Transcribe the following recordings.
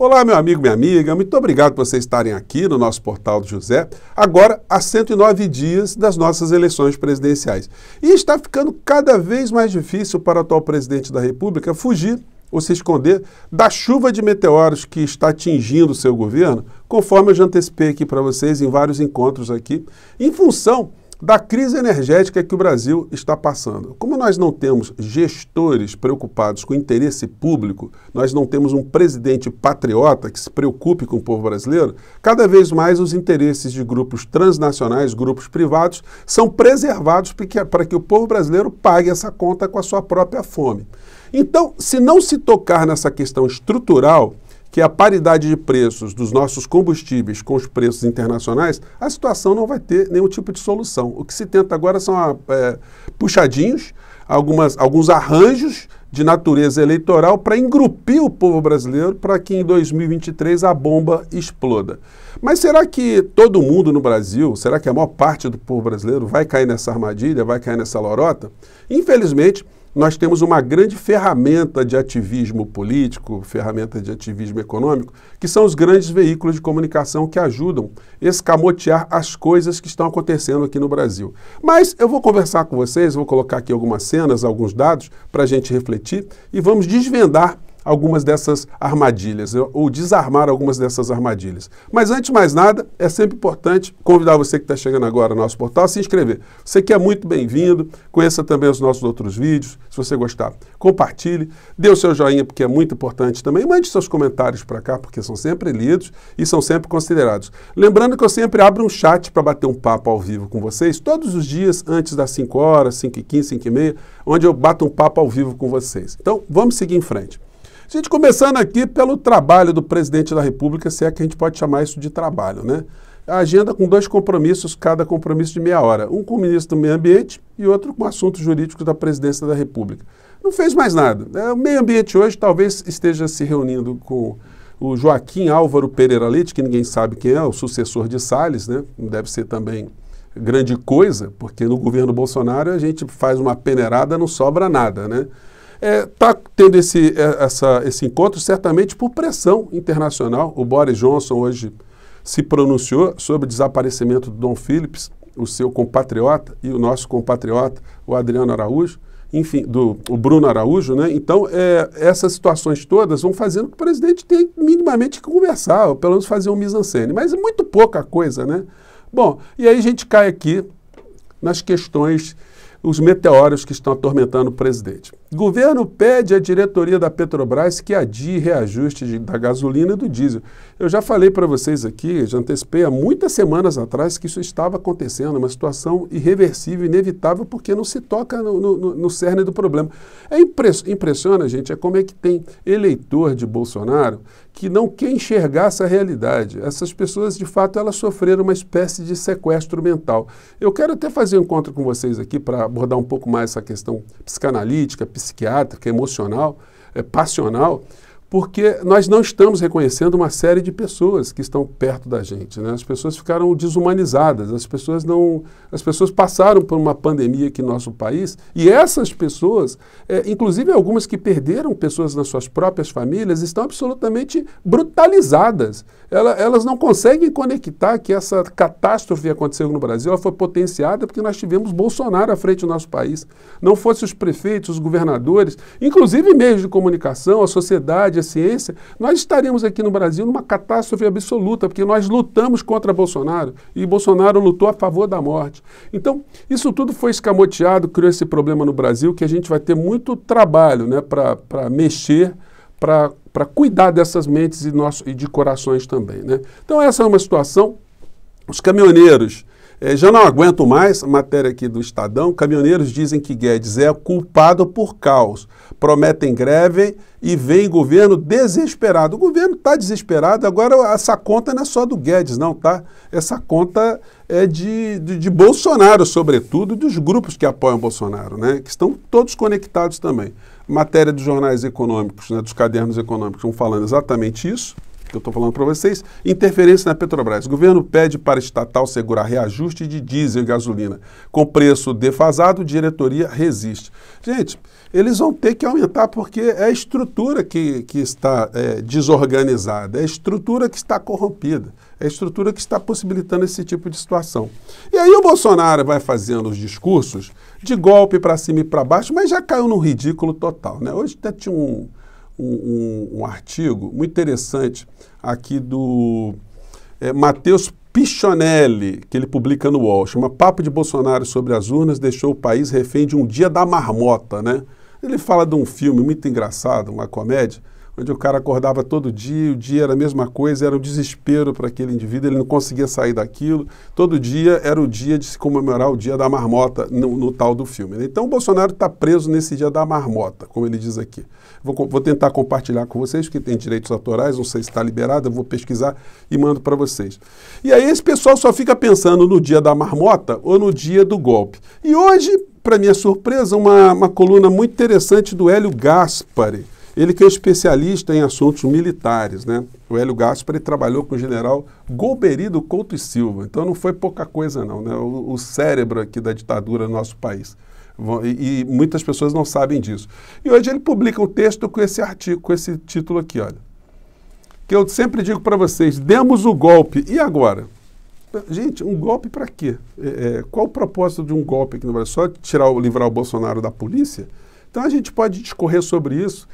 Olá, meu amigo, minha amiga, muito obrigado por vocês estarem aqui no nosso Portal do José, agora a 109 dias das nossas eleições presidenciais. E está ficando cada vez mais difícil para o atual presidente da República fugir ou se esconder da chuva de meteoros que está atingindo o seu governo, conforme eu já antecipei aqui para vocês em vários encontros aqui, em função da crise energética que o Brasil está passando. Como nós não temos gestores preocupados com o interesse público, nós não temos um presidente patriota que se preocupe com o povo brasileiro, cada vez mais os interesses de grupos transnacionais, grupos privados, são preservados para que o povo brasileiro pague essa conta com a sua própria fome. Então, se não se tocar nessa questão estrutural, que é a paridade de preços dos nossos combustíveis com os preços internacionais, a situação não vai ter nenhum tipo de solução. O que se tenta agora são puxadinhos, alguns arranjos de natureza eleitoral para engrupir o povo brasileiro para que em 2023 a bomba exploda. Mas será que todo mundo no Brasil, será que a maior parte do povo brasileiro vai cair nessa armadilha, vai cair nessa lorota? Infelizmente, nós temos uma grande ferramenta de ativismo político, ferramenta de ativismo econômico, que são os grandes veículos de comunicação que ajudam a escamotear as coisas que estão acontecendo aqui no Brasil. Mas eu vou conversar com vocês, vou colocar aqui algumas cenas, alguns dados, para a gente refletir e vamos desvendar algumas dessas armadilhas, ou desarmar algumas dessas armadilhas. Mas antes de mais nada, é sempre importante convidar você que está chegando agora no nosso portal a se inscrever. Você que é muito bem-vindo, conheça também os nossos outros vídeos, se você gostar, compartilhe, dê o seu joinha porque é muito importante também, mande seus comentários para cá porque são sempre lidos e são sempre considerados. Lembrando que eu sempre abro um chat para bater um papo ao vivo com vocês, todos os dias antes das 5 horas, 5h15, 5h30, onde eu bato um papo ao vivo com vocês. Então, vamos seguir em frente. A gente começando aqui pelo trabalho do presidente da República, se é que a gente pode chamar isso de trabalho, né? A agenda com 2 compromissos, cada compromisso de meia hora. Um com o ministro do Meio Ambiente e outro com assuntos jurídicos da presidência da República. Não fez mais nada. O Meio Ambiente hoje talvez esteja se reunindo com o Joaquim Álvaro Pereira Leite, que ninguém sabe quem é, o sucessor de Salles, né? Não deve ser também grande coisa, porque no governo Bolsonaro a gente faz uma peneirada, não sobra nada, né? Está tendo esse encontro certamente por pressão internacional. O Boris Johnson hoje se pronunciou sobre o desaparecimento do Dom Phillips, o seu compatriota, e o nosso compatriota, o Adriano Araújo, enfim, o Bruno Araújo, né? Então, essas situações todas vão fazendo que o presidente tenha minimamente que conversar, ou pelo menos fazer um mise-en-scène, mas é muito pouca coisa, né? Bom, e aí a gente cai aqui nas questões, os meteoros que estão atormentando o presidente. O governo pede à diretoria da Petrobras que adie reajuste da gasolina e do diesel. Eu já falei para vocês aqui, já antecipei há muitas semanas atrás que isso estava acontecendo, uma situação irreversível, inevitável, porque não se toca no cerne do problema. Impressiona, gente, como é que tem eleitor de Bolsonaro que não quer enxergar essa realidade. Essas pessoas, de fato, elas sofreram uma espécie de sequestro mental. Eu quero até fazer um encontro com vocês aqui para abordar um pouco mais essa questão psicanalítica, psiquiátrica, emocional, passional, porque nós não estamos reconhecendo uma série de pessoas que estão perto da gente, né? As pessoas ficaram desumanizadas, as pessoas passaram por uma pandemia aqui no nosso país e essas pessoas, inclusive algumas que perderam pessoas nas suas próprias famílias, estão absolutamente brutalizadas. Elas não conseguem conectar que essa catástrofe que aconteceu no Brasil, ela foi potenciada porque nós tivemos Bolsonaro à frente do nosso país. Não fossem os prefeitos, os governadores, inclusive meios de comunicação, a sociedade, a ciência, nós estaríamos aqui no Brasil numa catástrofe absoluta, porque nós lutamos contra Bolsonaro e Bolsonaro lutou a favor da morte. Então, isso tudo foi escamoteado, criou esse problema no Brasil que a gente vai ter muito trabalho, né, para mexer, para cuidar dessas mentes e de corações também, né? Então, essa é uma situação. Os caminhoneiros já não aguentam mais, a matéria aqui do Estadão, caminhoneiros dizem que Guedes é culpado por caos, prometem greve e vem governo desesperado. O governo está desesperado, agora essa conta não é só do Guedes, não, tá? Essa conta é de Bolsonaro, sobretudo, dos grupos que apoiam Bolsonaro, né? Que estão todos conectados também. Matéria dos jornais econômicos, né, dos cadernos econômicos, estão falando exatamente isso. que eu estou falando para vocês, interferência na Petrobras. O governo pede para estatal segurar reajuste de diesel e gasolina. Com preço defasado, diretoria resiste. Gente, eles vão ter que aumentar porque é a estrutura que está desorganizada, é a estrutura que está corrompida, é a estrutura que está possibilitando esse tipo de situação. E aí o Bolsonaro vai fazendo os discursos de golpe para cima e para baixo, mas já caiu no ridículo total, né? Hoje até tinha um artigo muito interessante aqui do Matheus Pichonelli, que ele publica no UOL, chama Papo de Bolsonaro sobre as urnas deixou o país refém de um dia da marmota, né? Ele fala de um filme muito engraçado, uma comédia, onde o cara acordava todo dia, o dia era a mesma coisa, era um desespero para aquele indivíduo, ele não conseguia sair daquilo, todo dia era o dia de se comemorar o dia da marmota no tal do filme, né? Então o Bolsonaro está preso nesse dia da marmota, como ele diz aqui. Vou tentar compartilhar com vocês, porque tem direitos autorais, não sei se está liberado, eu vou pesquisar e mando para vocês. E aí esse pessoal só fica pensando no dia da marmota ou no dia do golpe. E hoje, para minha surpresa, uma coluna muito interessante do Hélio Gaspari, ele que é especialista em assuntos militares, né? O Hélio Gaspari trabalhou com o general Golbery Couto e Silva, então não foi pouca coisa não, né? O cérebro aqui da ditadura no nosso país. E muitas pessoas não sabem disso. E hoje ele publica um texto com esse artigo, com esse título aqui, olha. Que eu sempre digo para vocês, demos o golpe, e agora? Gente, um golpe para quê? Qual o propósito de um golpe aqui no Brasil? Só livrar o Bolsonaro da polícia? Então a gente pode discorrer sobre isso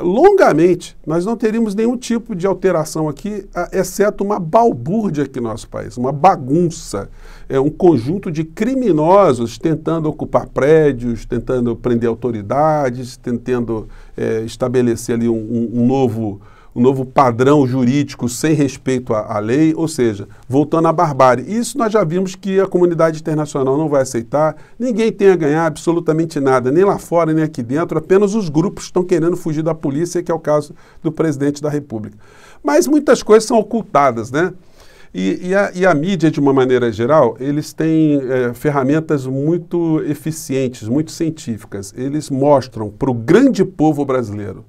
longamente. Nós não teríamos nenhum tipo de alteração aqui, exceto uma balbúrdia aqui no nosso país, uma bagunça, um conjunto de criminosos tentando ocupar prédios, tentando prender autoridades, tentando estabelecer ali um novo padrão jurídico sem respeito à lei, ou seja, voltando à barbárie. Isso nós já vimos que a comunidade internacional não vai aceitar, ninguém tem a ganhar absolutamente nada, nem lá fora, nem aqui dentro, apenas os grupos estão querendo fugir da polícia, que é o caso do presidente da República. Mas muitas coisas são ocultadas, né? E a mídia, de uma maneira geral, eles têm ferramentas muito eficientes, muito científicas. Eles mostram para o grande povo brasileiro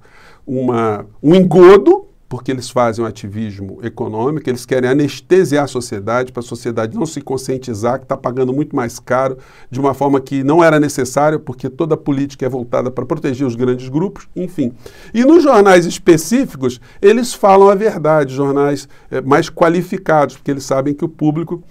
um engodo, porque eles fazem um ativismo econômico, eles querem anestesiar a sociedade, para a sociedade não se conscientizar que está pagando muito mais caro, de uma forma que não era necessária, porque toda a política é voltada para proteger os grandes grupos, enfim. E nos jornais específicos, eles falam a verdade, jornais mais qualificados, porque eles sabem que o público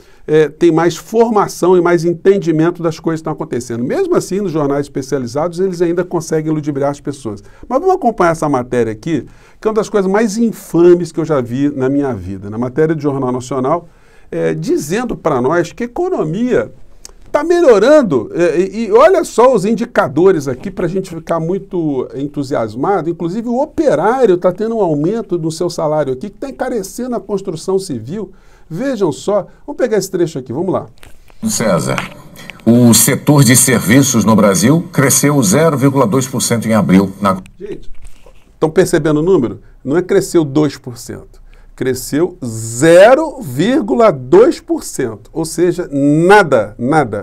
tem mais formação e mais entendimento das coisas que estão acontecendo. Mesmo assim, nos jornais especializados, eles ainda conseguem ludibriar as pessoas. Mas vamos acompanhar essa matéria aqui, que é uma das coisas mais infames que eu já vi na minha vida. Na matéria do Jornal Nacional, dizendo para nós que a economia está melhorando. E olha só os indicadores aqui para a gente ficar muito entusiasmado. Inclusive, o operário está tendo um aumento no seu salário aqui, que está encarecendo a construção civil. Vejam só. Vamos pegar esse trecho aqui, vamos lá. César, o setor de serviços no Brasil cresceu 0,2% em abril. Gente, estão percebendo o número? Não é cresceu 2%, cresceu 0,2%, ou seja, nada,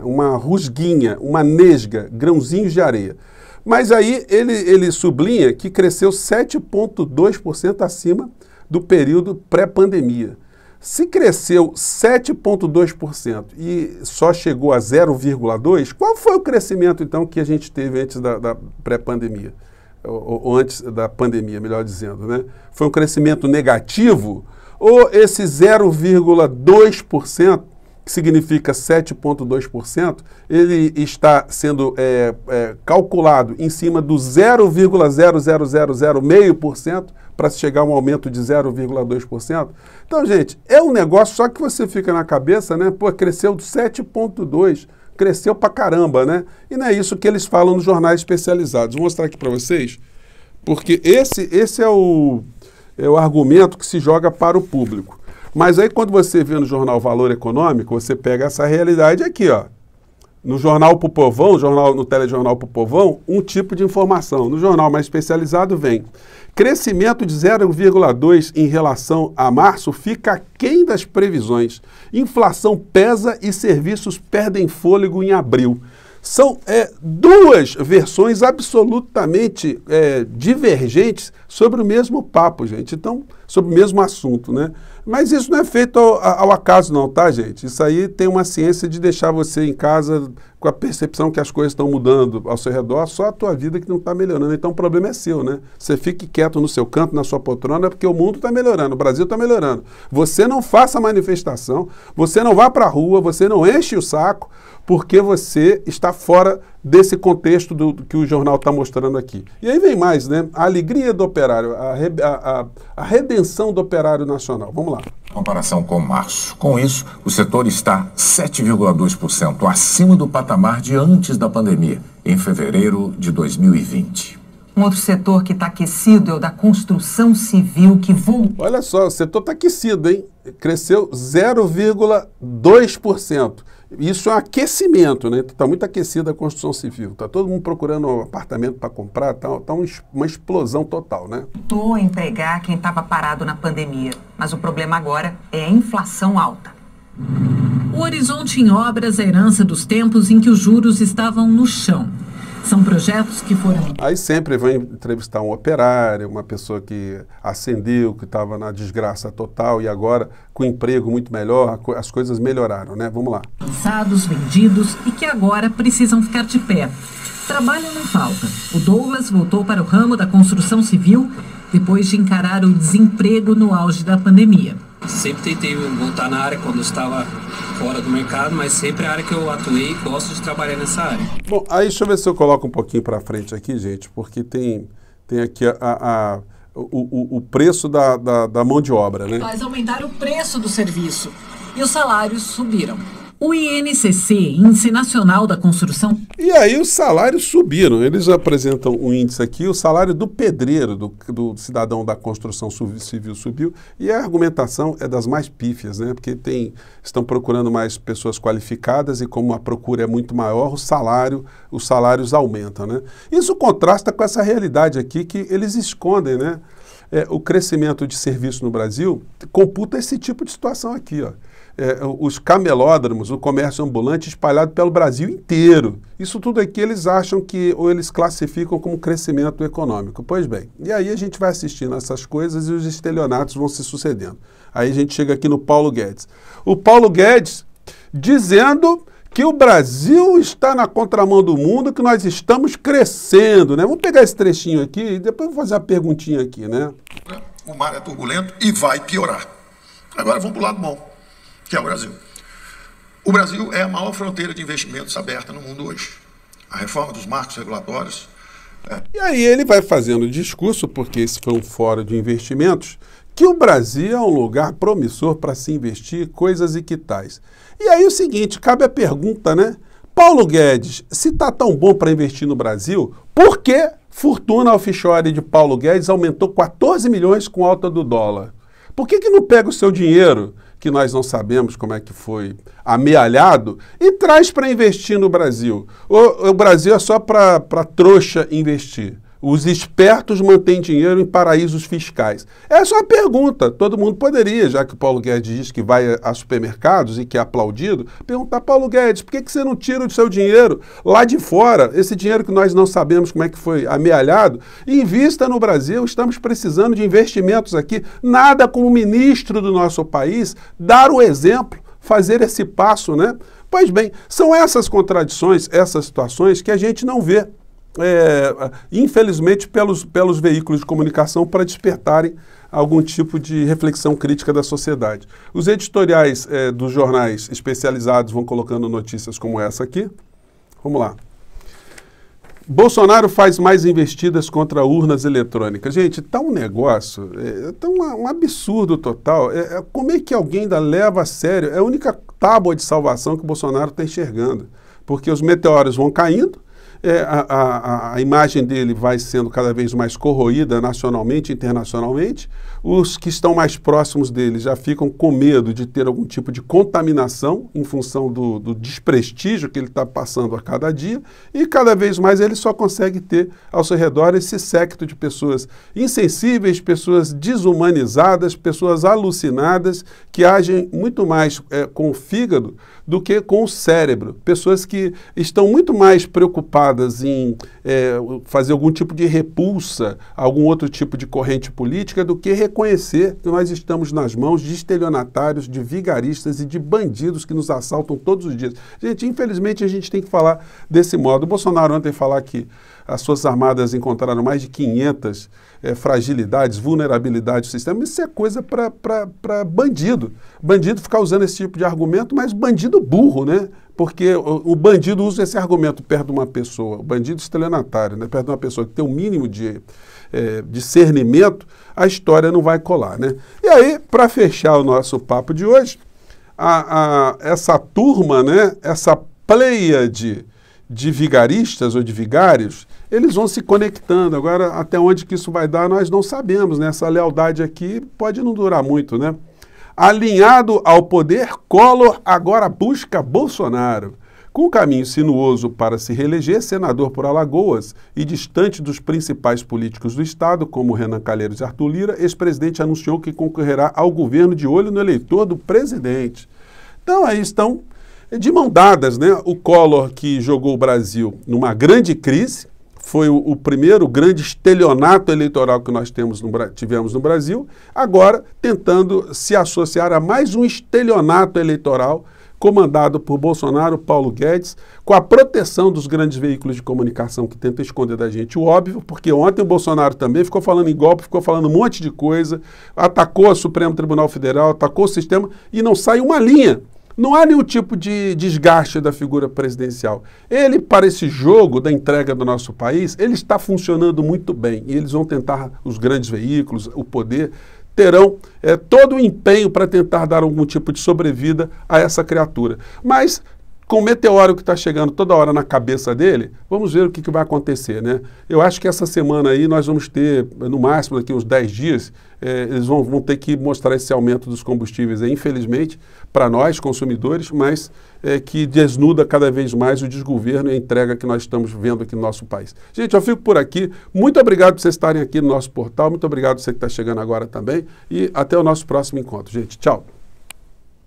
uma rusguinha, uma nesga, grãozinhos de areia. Mas aí ele sublinha que cresceu 7,2% acima do período pré-pandemia. Se cresceu 7,2% e só chegou a 0,2%, qual foi o crescimento, então, que a gente teve antes da pré-pandemia? Ou antes da pandemia, melhor dizendo, né? Foi um crescimento negativo? Ou esse 0,2%, que significa 7,2%, ele está sendo calculado em cima do 0,0000,5% para chegar a um aumento de 0,2%? Então, gente, é um negócio só que você fica na cabeça, né? Pô, cresceu de 7,2%. Cresceu pra caramba, né? E não é isso que eles falam nos jornais especializados. Vou mostrar aqui para vocês, porque esse é o argumento que se joga para o público. Mas aí quando você vê no jornal Valor Econômico, você pega essa realidade aqui, ó. No jornal pro povão, no telejornal pro povão, um tipo de informação. No jornal mais especializado vem: crescimento de 0,2% em relação a março fica aquém das previsões. Inflação pesa e serviços perdem fôlego em abril. São duas versões absolutamente divergentes sobre o mesmo papo, gente. Então, sobre o mesmo assunto, né? Mas isso não é feito ao acaso não, tá, gente? Isso aí tem uma ciência de deixar você em casa com a percepção que as coisas estão mudando ao seu redor, só a tua vida que não está melhorando. Então o problema é seu, né? Você fique quieto no seu canto, na sua poltrona, porque o mundo está melhorando, o Brasil está melhorando. Você não faça manifestação, você não vá para a rua, você não enche o saco, porque você está fora desse contexto que o jornal está mostrando aqui. E aí vem mais, né? A alegria do operário, a redenção do operário nacional. Vamos lá. Comparação com março. Com isso, o setor está 7,2% acima do patamar de antes da pandemia, em fevereiro de 2020. Um outro setor que está aquecido é o da construção civil, que voltou. Olha só, o setor está aquecido, hein? Cresceu 0,2%. Isso é um aquecimento, né? Está muito aquecida a construção civil. Está todo mundo procurando um apartamento para comprar, está uma explosão total, né? Voltou a empregar quem estava parado na pandemia. Mas o problema agora é a inflação alta. O horizonte em obras é a herança dos tempos em que os juros estavam no chão. São projetos que foram... Aí sempre vai entrevistar um operário, uma pessoa que ascendeu, que estava na desgraça total e agora com emprego muito melhor, as coisas melhoraram, né? Vamos lá. Lançados, vendidos e que agora precisam ficar de pé. Trabalho não falta. O Douglas voltou para o ramo da construção civil depois de encarar o desemprego no auge da pandemia. Sempre tentei voltar na área quando estava fora do mercado, mas sempre a área que eu atuei, gosto de trabalhar nessa área. Bom, aí deixa eu ver se eu coloco um pouquinho para frente aqui, gente, porque tem aqui o preço da mão de obra, né? Mas aumentaram o preço do serviço e os salários subiram. O INCC, Índice Nacional da Construção... E aí os salários subiram. Eles apresentam um índice aqui, o salário do pedreiro, do cidadão da construção civil subiu, e a argumentação é das mais pífias, né? Porque estão procurando mais pessoas qualificadas e como a procura é muito maior, os salários aumentam, né? Isso contrasta com essa realidade aqui que eles escondem, né? O crescimento de serviço no Brasil computa esse tipo de situação aqui, ó. Os camelódromos, o comércio ambulante espalhado pelo Brasil inteiro. Isso tudo aqui eles acham ou eles classificam como crescimento econômico. Pois bem, e aí a gente vai assistindo essas coisas e os estelionatos vão se sucedendo. Aí a gente chega aqui no Paulo Guedes. O Paulo Guedes dizendo que o Brasil está na contramão do mundo, que nós estamos crescendo, né? Vamos pegar esse trechinho aqui e depois vou fazer a perguntinha aqui, né? O mar é turbulento e vai piorar. Agora vamos para o lado bom, que é o Brasil. O Brasil é a maior fronteira de investimentos aberta no mundo hoje. A reforma dos marcos regulatórios... E aí ele vai fazendo o discurso, porque esse foi um fórum de investimentos, que o Brasil é um lugar promissor para se investir, coisas e que tais. E aí o seguinte, cabe a pergunta, né? Paulo Guedes, se está tão bom para investir no Brasil, por que fortuna offshore de Paulo Guedes aumentou 14 milhões com alta do dólar? Por que não pega o seu dinheiro, que nós não sabemos como é que foi amealhado, e traz para investir no Brasil? O Brasil é só para trouxa investir. Os espertos mantêm dinheiro em paraísos fiscais. Essa é uma pergunta. Todo mundo poderia, já que o Paulo Guedes diz que vai a supermercados e que é aplaudido, perguntar, Paulo Guedes, por que você não tira o seu dinheiro lá de fora, esse dinheiro que nós não sabemos como é que foi amealhado, e invista no Brasil? Estamos precisando de investimentos aqui. Nada como ministro do nosso país dar o exemplo, fazer esse passo, né? Pois bem, são essas contradições, essas situações que a gente não vê. Infelizmente, pelos veículos de comunicação para despertarem algum tipo de reflexão crítica da sociedade. Os editoriais dos jornais especializados vão colocando notícias como essa aqui. Vamos lá. Bolsonaro faz mais investidas contra urnas eletrônicas. Gente, está um negócio, está um absurdo total. Como é que alguém ainda leva a sério? É a única tábua de salvação que o Bolsonaro está enxergando. Porque os meteoros vão caindo, a imagem dele vai sendo cada vez mais corroída nacionalmente, internacionalmente. Os que estão mais próximos dele já ficam com medo de ter algum tipo de contaminação em função do desprestígio que ele está passando a cada dia, e cada vez mais ele só consegue ter ao seu redor esse séquito de pessoas insensíveis, pessoas desumanizadas, pessoas alucinadas, que agem muito mais com o fígado do que com o cérebro. Pessoas que estão muito mais preocupadas preocupadas em fazer algum tipo de repulsa a algum outro tipo de corrente política do que reconhecer que nós estamos nas mãos de estelionatários, de vigaristas e de bandidos que nos assaltam todos os dias. Gente, infelizmente a gente tem que falar desse modo. O Bolsonaro ontem falar que as Forças Armadas encontraram mais de 500 fragilidades, vulnerabilidades do sistema, isso é coisa para bandido. Bandido ficar usando esse tipo de argumento, mas bandido burro, né? Porque o bandido usa esse argumento perto de uma pessoa, o bandido estelionatário, né? Perto de uma pessoa que tem um mínimo de discernimento, a história não vai colar, né? E aí, para fechar o nosso papo de hoje, essa turma, né? Essa pleiade de vigaristas ou de vigários, eles vão se conectando. Agora, até onde que isso vai dar, nós não sabemos, né? Essa lealdade aqui pode não durar muito, né? Alinhado ao poder, Collor agora busca Bolsonaro. Com um caminho sinuoso para se reeleger, senador por Alagoas e distante dos principais políticos do Estado, como Renan Calheiros e Arthur Lira, ex-presidente anunciou que concorrerá ao governo de olho no eleitor do presidente. Então, aí estão de mão dadas, né? O Collor, que jogou o Brasil numa grande crise, foi o primeiro grande estelionato eleitoral que nós tivemos no Brasil, agora tentando se associar a mais um estelionato eleitoral comandado por Bolsonaro, Paulo Guedes, com a proteção dos grandes veículos de comunicação que tentam esconder da gente o óbvio, porque ontem o Bolsonaro também ficou falando em golpe, ficou falando um monte de coisa, atacou o Supremo Tribunal Federal, atacou o sistema e não sai uma linha. Não há nenhum tipo de desgaste da figura presidencial. Ele, para esse jogo da entrega do nosso país, ele está funcionando muito bem. E eles vão tentar, os grandes veículos, o poder, terão todo o empenho para tentar dar algum tipo de sobrevida a essa criatura. Mas, com o meteoro que está chegando toda hora na cabeça dele, vamos ver o que vai acontecer, né? Eu acho que essa semana aí nós vamos ter, no máximo daqui uns 10 dias, eles vão ter que mostrar esse aumento dos combustíveis aí, infelizmente, para nós, consumidores, mas que desnuda cada vez mais o desgoverno e a entrega que nós estamos vendo aqui no nosso país. Gente, eu fico por aqui. Muito obrigado por vocês estarem aqui no nosso portal. Muito obrigado por você que está chegando agora também. E até o nosso próximo encontro. Gente, tchau.